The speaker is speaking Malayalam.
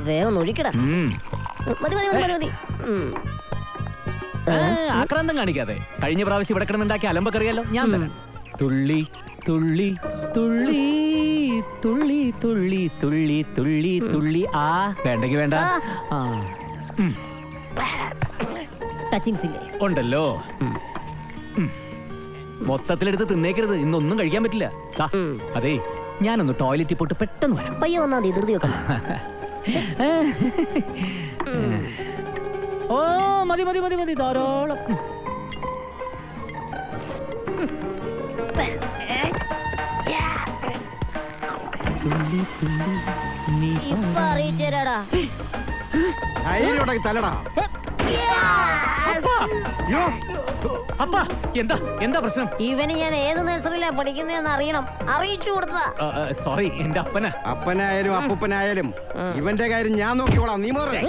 വേഗം ഒഴിക്കടാ. മതി മതി മതി മതി. ആക്രാന്തം കാണിക്കാതെ. കഴിഞ്ഞ പ്രാവശ്യം ഇവിടെ കിടന്നുണ്ടാക്കിയ അലമ്പക്കറിയാലോ, ഞാൻ തരാം. തുള്ളി തുള്ളി തുള്ളി തുള്ളി തുള്ളി തുള്ളി തുള്ളി തുള്ളി. ആ വേണ്ടെങ്കി വേണ്ട. ടച്ചിങ്സ് ഇല്ലേ? ഉണ്ടല്ലോ. മൊത്തത്തിലെടുത്ത് തിന്നേക്കരുത്, ഇന്നൊന്നും കഴിക്കാൻ പറ്റില്ല. അതെ, ഞാനൊന്ന് ടോയ്ലറ്റിൽ പോയിട്ട് പെട്ടെന്ന് വരാം. പയ്യ വന്നാ മതി, ധൃതി വെക്കണം. ഓ മതി മതി മതി മതി, ധാരാളം. എന്താ എന്താ പ്രശ്നം? ഇവന് ഞാൻ ഏത് നഴ്സറിയിലാ പഠിക്കുന്നതെന്ന് അറിയണം, അറിയിച്ചു കൊടുത്തതാ. സോറി, എന്റെ അപ്പനായാലും അപ്പൂപ്പനായാലും ഇവന്റെ കാര്യം ഞാൻ നോക്കിക്കോളാം. നീ മാറി.